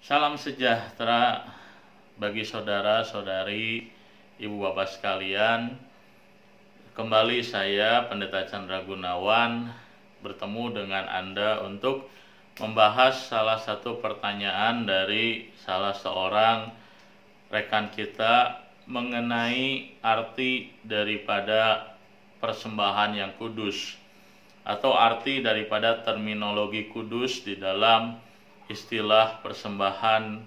Salam sejahtera bagi saudara-saudari, ibu bapak sekalian. Kembali saya Pendeta Chandra Gunawan bertemu dengan Anda untuk membahas salah satu pertanyaan dari salah seorang rekan kita mengenai arti daripada persembahan yang kudus atau arti daripada terminologi kudus di dalam istilah persembahan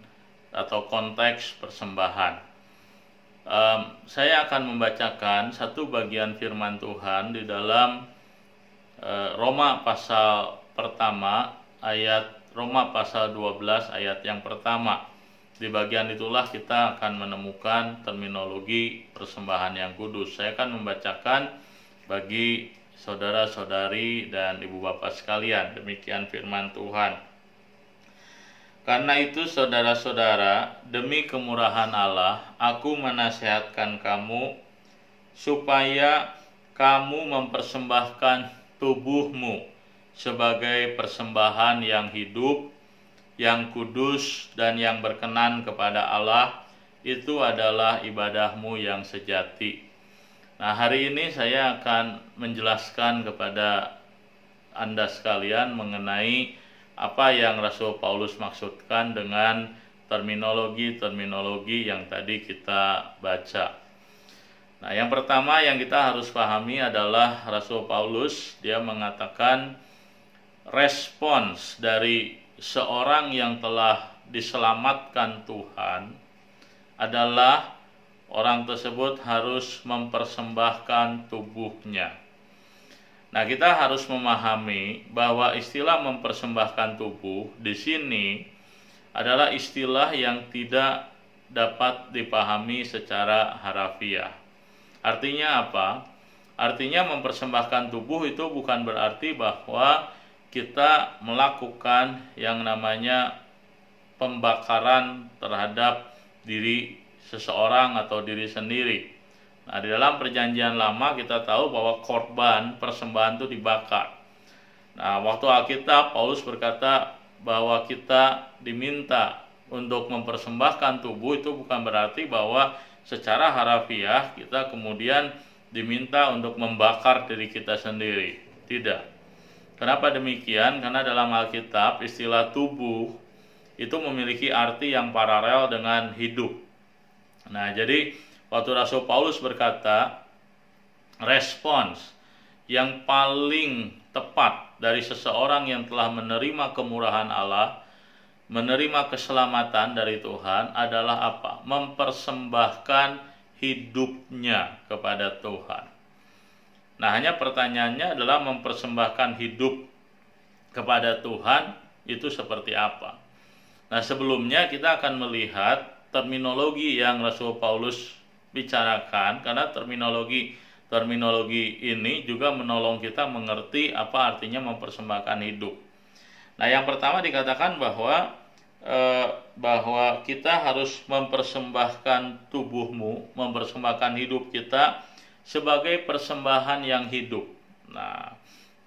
atau konteks persembahan. Saya akan membacakan satu bagian firman Tuhan di dalam Roma pasal pertama Roma pasal 12 ayat yang pertama. Di bagian itulah kita akan menemukan terminologi persembahan yang kudus. Saya akan membacakan bagi saudara-saudari dan ibu bapak sekalian. Demikian firman Tuhan. Karena itu saudara-saudara, demi kemurahan Allah, aku menasihatkan kamu supaya kamu mempersembahkan tubuhmu sebagai persembahan yang hidup, yang kudus, dan yang berkenan kepada Allah. Itu adalah ibadahmu yang sejati. Nah, hari ini saya akan menjelaskan kepada Anda sekalian mengenai apa yang Rasul Paulus maksudkan dengan terminologi-terminologi yang tadi kita baca. Nah, yang pertama yang kita harus pahami adalah Rasul Paulus, dia mengatakan respons dari seorang yang telah diselamatkan Tuhan adalah orang tersebut harus mempersembahkan tubuhnya. Nah, kita harus memahami bahwa istilah mempersembahkan tubuh di sini adalah istilah yang tidak dapat dipahami secara harafiah. Artinya apa? Artinya mempersembahkan tubuh itu bukan berarti bahwa kita melakukan yang namanya pembakaran terhadap diri seseorang atau diri sendiri. Nah, di dalam perjanjian lama kita tahu bahwa korban persembahan itu dibakar. Nah, waktu Alkitab Paulus berkata bahwa kita diminta untuk mempersembahkan tubuh, itu bukan berarti bahwa secara harafiah kita kemudian diminta untuk membakar diri kita sendiri. Tidak. Kenapa demikian? Karena dalam Alkitab istilah tubuh itu memiliki arti yang paralel dengan hidup. Nah, jadi waktu Rasul Paulus berkata, respons yang paling tepat dari seseorang yang telah menerima kemurahan Allah, menerima keselamatan dari Tuhan adalah apa? Mempersembahkan hidupnya kepada Tuhan. Nah, hanya pertanyaannya adalah mempersembahkan hidup kepada Tuhan itu seperti apa? Nah, sebelumnya kita akan melihat terminologi yang Rasul Paulus bicarakan, karena terminologi ini juga menolong kita mengerti apa artinya mempersembahkan hidup. Nah, yang pertama dikatakan bahwa kita harus mempersembahkan tubuhmu, mempersembahkan hidup kita sebagai persembahan yang hidup. Nah,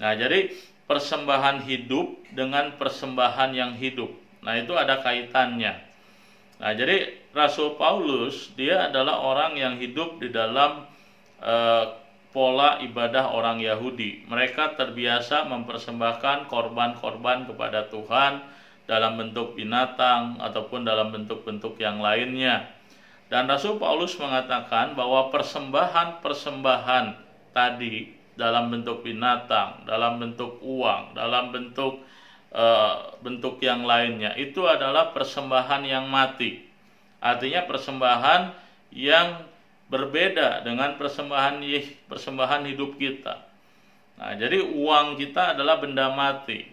jadi persembahan hidup dengan persembahan yang hidup. Nah, itu ada kaitannya. Nah, jadi Rasul Paulus dia adalah orang yang hidup di dalam pola ibadah orang Yahudi. Mereka terbiasa mempersembahkan korban-korban kepada Tuhan dalam bentuk binatang ataupun dalam bentuk-bentuk yang lainnya. Dan Rasul Paulus mengatakan bahwa persembahan-persembahan tadi dalam bentuk binatang, dalam bentuk uang, dalam bentuk yang lainnya itu adalah persembahan yang mati. Artinya persembahan yang berbeda dengan persembahan hidup kita. Nah, jadi uang kita adalah benda mati.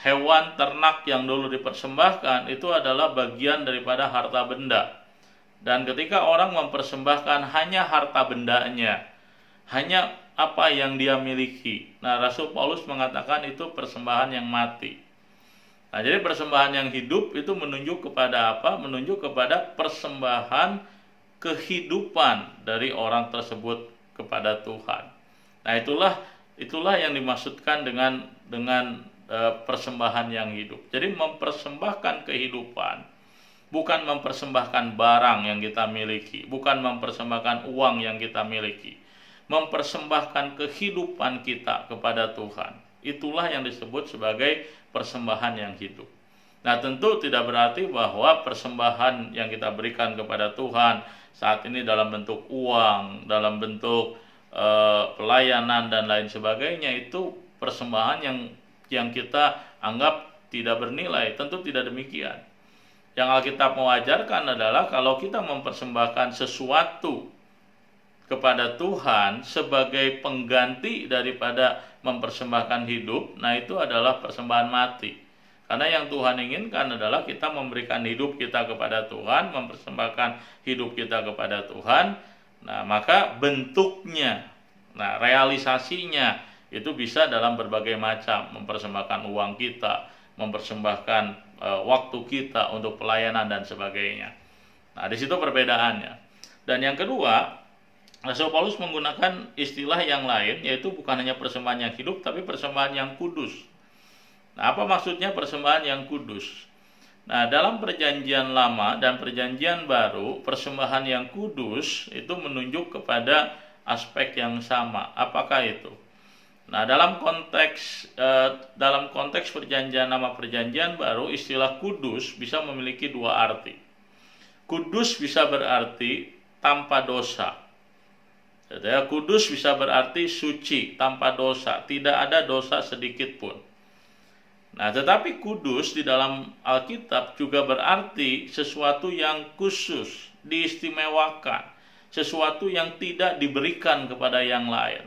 Hewan ternak yang dulu dipersembahkan itu adalah bagian daripada harta benda. Dan ketika orang mempersembahkan hanya harta bendanya, hanya apa yang dia miliki. Nah, Rasul Paulus mengatakan itu persembahan yang mati. Nah, jadi persembahan yang hidup itu menunjuk kepada apa? Menunjuk kepada persembahan kehidupan dari orang tersebut kepada Tuhan. Nah, itulah yang dimaksudkan dengan persembahan yang hidup. Jadi mempersembahkan kehidupan, bukan mempersembahkan barang yang kita miliki, bukan mempersembahkan uang yang kita miliki, mempersembahkan kehidupan kita kepada Tuhan. Itulah yang disebut sebagai persembahan yang hidup. Nah, tentu tidak berarti bahwa persembahan yang kita berikan kepada Tuhan saat ini dalam bentuk uang, dalam bentuk pelayanan dan lain sebagainya itu persembahan yang kita anggap tidak bernilai. Tentu tidak demikian. Yang Alkitab mewajarkan adalah kalau kita mempersembahkan sesuatu kepada Tuhan sebagai pengganti daripada mempersembahkan hidup, nah itu adalah persembahan mati. Karena yang Tuhan inginkan adalah kita memberikan hidup kita kepada Tuhan, mempersembahkan hidup kita kepada Tuhan. Nah, maka bentuknya, nah realisasinya itu bisa dalam berbagai macam, mempersembahkan uang kita, mempersembahkan waktu kita untuk pelayanan dan sebagainya. Nah, di situ perbedaannya. Dan yang kedua, Rasul Paulus menggunakan istilah yang lain, yaitu bukan hanya persembahan yang hidup, tapi persembahan yang kudus. Nah, apa maksudnya persembahan yang kudus? Nah, dalam perjanjian lama dan perjanjian baru, persembahan yang kudus itu menunjuk kepada aspek yang sama. Apakah itu? Nah, dalam konteks perjanjian lama perjanjian baru, istilah kudus bisa memiliki dua arti. Kudus bisa berarti tanpa dosa. Kudus bisa berarti suci, tanpa dosa, tidak ada dosa sedikit pun. Nah, tetapi kudus di dalam Alkitab juga berarti sesuatu yang khusus, diistimewakan, sesuatu yang tidak diberikan kepada yang lain.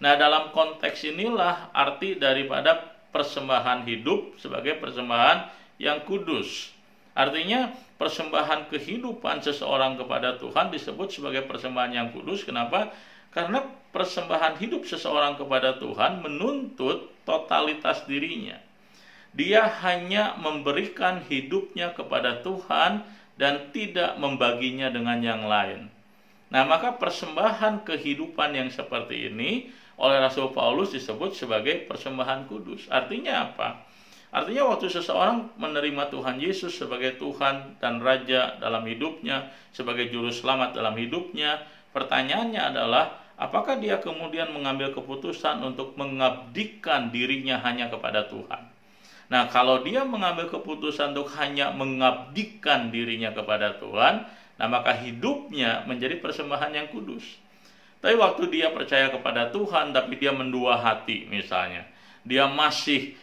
Nah, dalam konteks inilah arti daripada persembahan hidup sebagai persembahan yang kudus. Artinya persembahan kehidupan seseorang kepada Tuhan disebut sebagai persembahan yang kudus. Kenapa? Karena persembahan hidup seseorang kepada Tuhan menuntut totalitas dirinya. Dia hanya memberikan hidupnya kepada Tuhan dan tidak membaginya dengan yang lain. Nah, maka persembahan kehidupan yang seperti ini oleh Rasul Paulus disebut sebagai persembahan kudus. Artinya apa? Artinya waktu seseorang menerima Tuhan Yesus sebagai Tuhan dan Raja dalam hidupnya, sebagai Juru Selamat dalam hidupnya, pertanyaannya adalah apakah dia kemudian mengambil keputusan untuk mengabdikan dirinya hanya kepada Tuhan? Nah, kalau dia mengambil keputusan untuk hanya mengabdikan dirinya kepada Tuhan, nah maka hidupnya menjadi persembahan yang kudus. Tapi waktu dia percaya kepada Tuhan, tapi dia mendua hati misalnya, dia masih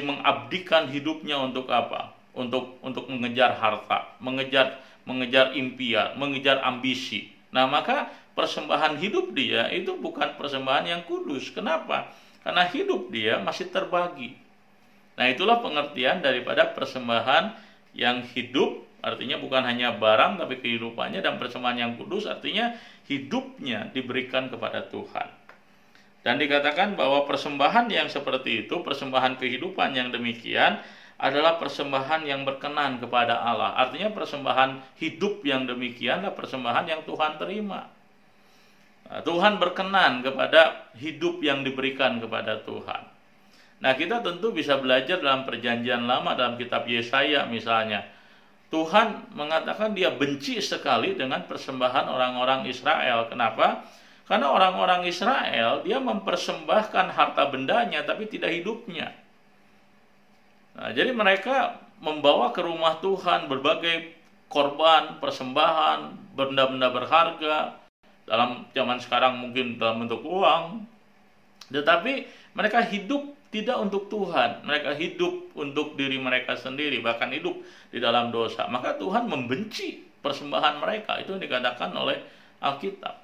mengabdikan hidupnya untuk apa? Untuk mengejar harta, mengejar impian, mengejar ambisi. Nah, maka persembahan hidup dia itu bukan persembahan yang kudus. Kenapa? Karena hidup dia masih terbagi. Nah, itulah pengertian daripada persembahan yang hidup, artinya bukan hanya barang tapi kehidupannya, dan persembahan yang kudus artinya hidupnya diberikan kepada Tuhan. Dan dikatakan bahwa persembahan yang seperti itu, persembahan kehidupan yang demikian adalah persembahan yang berkenan kepada Allah. Artinya persembahan hidup yang demikianlah persembahan yang Tuhan terima. Nah, Tuhan berkenan kepada hidup yang diberikan kepada Tuhan. Nah, kita tentu bisa belajar dalam perjanjian lama, dalam kitab Yesaya misalnya. Tuhan mengatakan dia benci sekali dengan persembahan orang-orang Israel. Kenapa? Karena orang-orang Israel, dia mempersembahkan harta bendanya tapi tidak hidupnya. Nah, jadi mereka membawa ke rumah Tuhan berbagai korban, persembahan, benda-benda berharga. Dalam zaman sekarang mungkin dalam bentuk uang. Tetapi mereka hidup tidak untuk Tuhan. Mereka hidup untuk diri mereka sendiri, bahkan hidup di dalam dosa. Maka Tuhan membenci persembahan mereka. Itu yang dikatakan oleh Alkitab.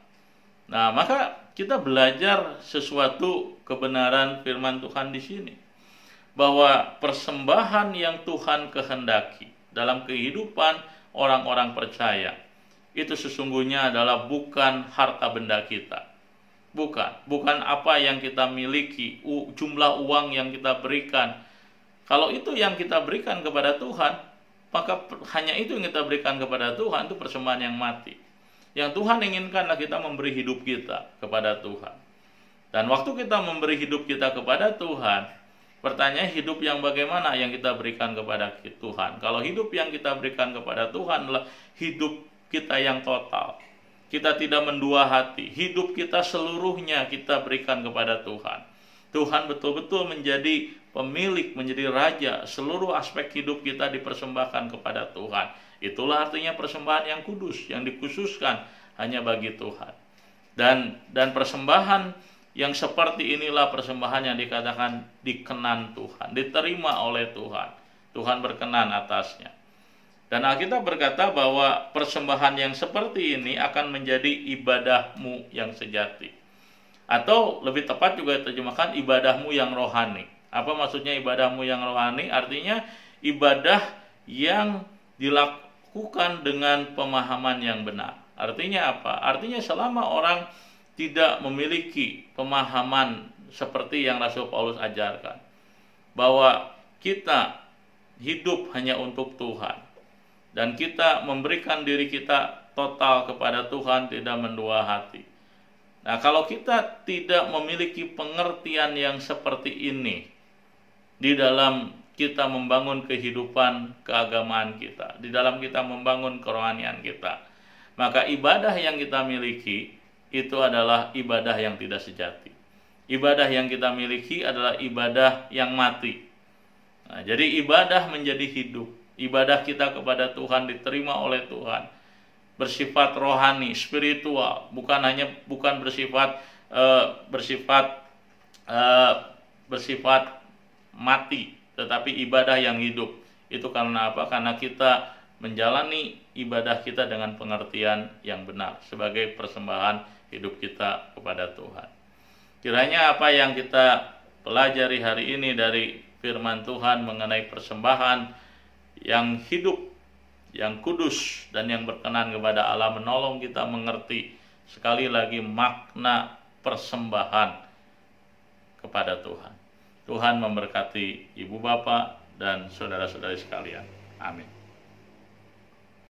Nah, maka kita belajar sesuatu kebenaran firman Tuhan di sini. Bahwa persembahan yang Tuhan kehendaki dalam kehidupan orang-orang percaya itu sesungguhnya adalah bukan harta benda kita. Bukan apa yang kita miliki, jumlah uang yang kita berikan. Kalau itu yang kita berikan kepada Tuhan, maka hanya itu yang kita berikan kepada Tuhan, itu persembahan yang mati. Yang Tuhan inginkanlah kita memberi hidup kita kepada Tuhan. Dan waktu kita memberi hidup kita kepada Tuhan, pertanyaan hidup yang bagaimana yang kita berikan kepada Tuhan. Kalau hidup yang kita berikan kepada Tuhan adalah hidup kita yang total. Kita tidak mendua hati. Hidup kita seluruhnya kita berikan kepada Tuhan. Tuhan betul-betul menjadi pemilik, menjadi raja. Seluruh aspek hidup kita dipersembahkan kepada Tuhan. Itulah artinya persembahan yang kudus, yang dikhususkan hanya bagi Tuhan. Dan persembahan yang seperti inilah persembahan yang dikatakan dikenan Tuhan, diterima oleh Tuhan. Tuhan berkenan atasnya. Dan Alkitab berkata bahwa persembahan yang seperti ini akan menjadi ibadahmu yang sejati. Atau lebih tepat juga terjemahkan ibadahmu yang rohani. Apa maksudnya ibadahmu yang rohani? Artinya ibadah yang dilakukan dengan pemahaman yang benar. Artinya apa? Artinya selama orang tidak memiliki pemahaman seperti yang Rasul Paulus ajarkan, bahwa kita hidup hanya untuk Tuhan, dan kita memberikan diri kita total kepada Tuhan, tidak mendua hati. Nah, kalau kita tidak memiliki pengertian yang seperti ini di dalam kita membangun kehidupan keagamaan kita, di dalam kita membangun kerohanian kita, maka ibadah yang kita miliki itu adalah ibadah yang tidak sejati. Ibadah yang kita miliki adalah ibadah yang mati. Nah, jadi ibadah menjadi hidup. Ibadah kita kepada Tuhan diterima oleh Tuhan, bersifat rohani, spiritual, bukan bersifat mati, tetapi ibadah yang hidup. Itu karena apa? Karena kita menjalani ibadah kita dengan pengertian yang benar sebagai persembahan hidup kita kepada Tuhan. Kiranya apa yang kita pelajari hari ini dari firman Tuhan mengenai persembahan yang hidup, yang kudus, dan yang berkenan kepada Allah menolong kita mengerti sekali lagi makna persembahan kepada Tuhan. Tuhan memberkati ibu bapak dan saudara-saudari sekalian. Amin.